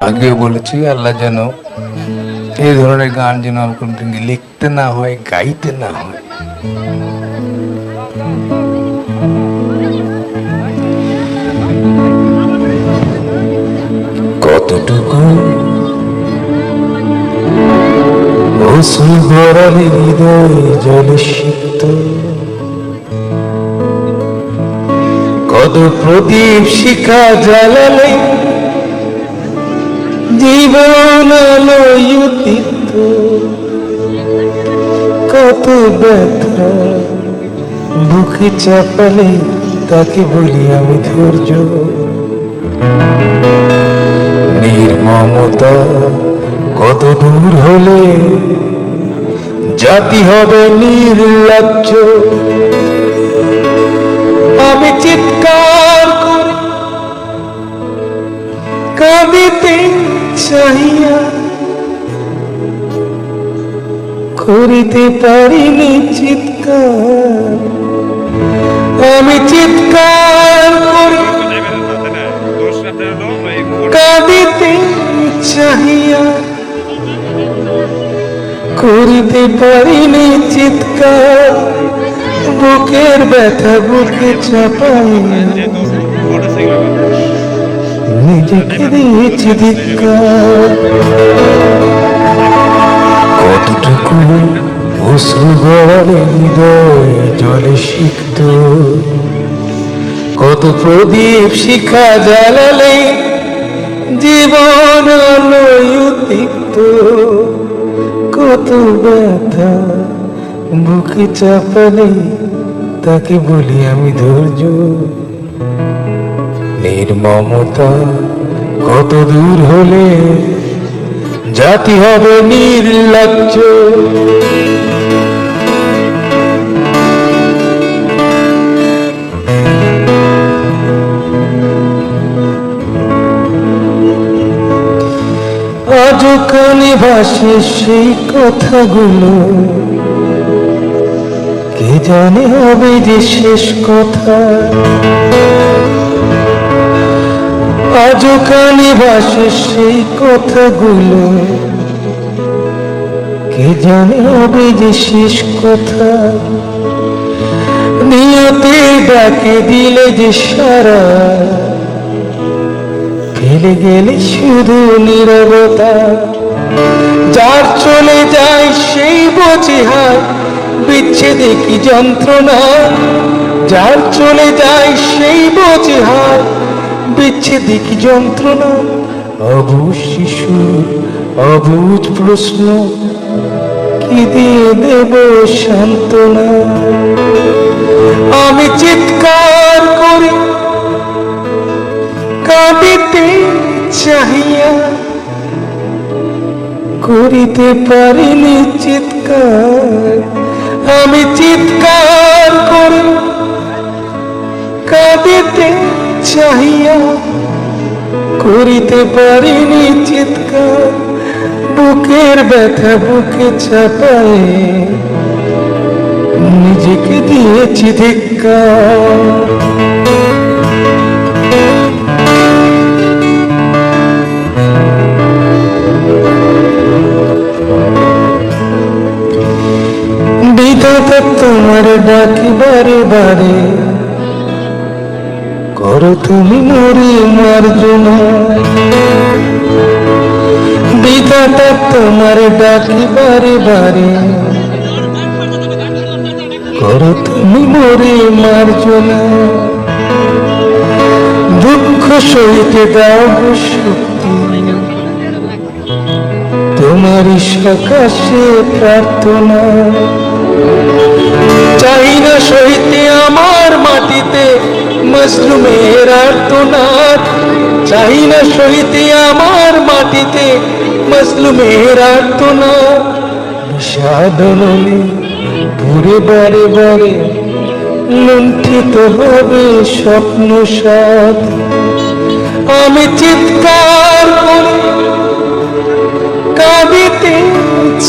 আগেও বলেছি আল্লাহ যেন এই ধরনের গান যেন আমার কোনদিন লিখতে না হয়, গাইতে না হয়। কতটুকু অশ্রু গড়ালে হৃদয় জলে সিক্ত, কত প্রদীপ শিখা জ্বালালে জীবন আলোয়িত, কত ব্যথা বুকে চাপালে তাকে বলি আমি ধৈর্য। নির্মমতা কত দূর হলে জাতি হবে নির্লজ্জ। আমি চিৎকার করে কাঁদিতে চাহিয়া করিতে পারিনি চিৎকার। আমি চিৎকার করে কাঁদিতে চাহিয়া করিতে পারিনি চিৎকার। বুকের ব্যথা বুকে চাপাই নিজেকে দিয়েছি ধিক্কার। কতটুকু অশ্রু গড়ালে হৃদয় জলে সিক্ত, কত প্রদীপ শিখা জ্বালালে জীবন আলোয়িত, কত ব্যথা বুকে চাপালে তাকে বলি আমি ধৈর্য। নির্মমতা কত দূর হলে জাতি হবে নির্লজ্জ। আজও কানে ভাসে সেই কথাগুলো, কে জানে হবে যে শেষ কথা। আজও কানে ভাসে সেই কথাগুলো, কে জানে হবে যে শেষ কথা। নিয়তের ডাকে দিলে যে সারা, ফেলে গেলে শুধু নীরবতা। যার চলে যায় সেই বোঝে হায় বিচ্ছেদে কি যন্ত্রণা। যার চলে যায় সেই বোঝে হায় বিচ্ছেদে কি যন্ত্রণা। অবুঝ শিশু অবুঝ প্রশ্ন, কি দিয়ে দেব সান্ত্বনা। আমি চিৎকার করি কাঁদিতে চাহিয়া করিতে পারিনি চিৎকার। আমি চিৎকার করি কাঁদিতে চাহিয়া করিতে পারিনি চিৎকার। বুকের ব্যথা বুকে চাপায় নিজেকে দিয়েছি ধিক্কার। বিধাতা তোমার ডাকি বারে বারে, করো তুমি মরি মার্জনা। বিধাতা তোমার ডাকি বারে বারে, করো তুমি মরি মার্জনা। দুঃখ সইতে দাও শক্তি, তোমারই সকাশে প্রার্থনা। চাই না সইতে আমার মাটিতে মজলুমের আর্তনাদ। চাই না সইতে আমার মাটিতে মজলুমের আর্তনাদ। বিষাদনলে পুরে বারে বারে লুণ্ঠিত হবে স্বপ্ন সাথ। আমি চিৎকার করে কাঁদিতে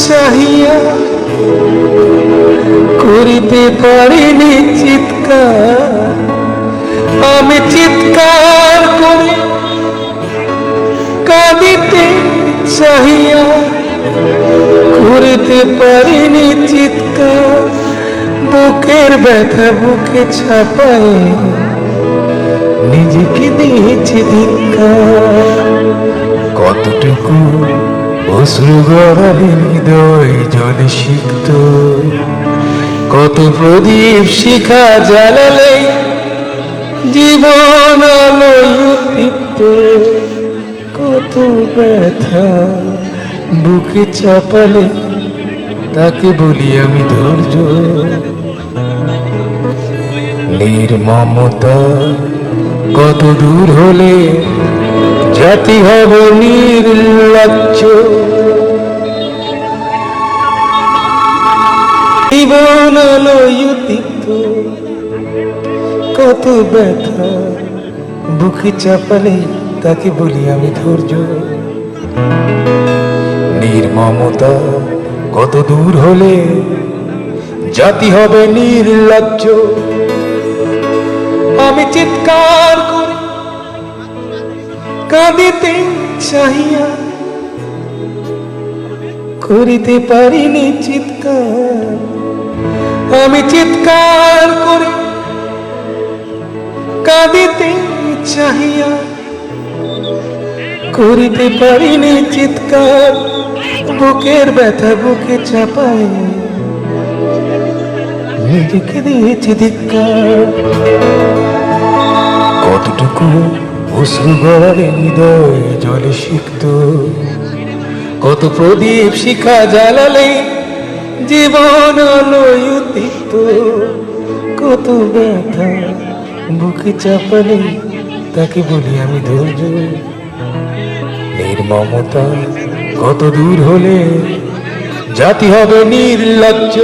চাহিয়া করিতে পারিনি চিৎকার। আমি চিৎকার করে কাঁদিতে চাহিয়া করতে পারিনি চিৎকার, বুকের ব্যথা বুকে ছাপায় নিজেকে দিয়েছি ধিক্কার। কতটুকু অশ্রু গড়ালে হৃদয় জলে সিক্ত, কত প্রদীপ শিখা জ্বালালে জীবন আলোয় উদ্দীপ্ত, কত ব্যথা বুকে চাপালে তাকে বলি আমি ধৈর্য। নির্মমতা কত দূর হলে জাতি হবে নির্লজ্জ, জীবন আলোয় উদ্দীপ্ত, কত ব্যথা বুকে চাপালে তাকে বলি আমি ধৈর্য। নির্মমতা কত দূর হলে জাতি হবে নির্লজ্জ, আমি চিৎকার করে কাঁদিতে চাহিয়া করিতে পারিনি চিৎকার, আমি চিৎকার করে কাঁদিতে চাহিয়া করিতে পারিনি চিৎকার, বুকের ব্যথা বুকে চাপায় নিজেকে দিয়েছি ধিক্কার। কতটুকু অশ্রু গড়ালে হৃদয় জলে সিক্ত, কত প্রদীপ শিখা জ্বালালে জীবন আলোয় উদ্দীপ্ত, কত ব্যথা বুকে চাপালে তাকে বলি আমি ধৈর্য। নির্মমতা কত দূর হলে জাতি হবে নির্লজ্জ।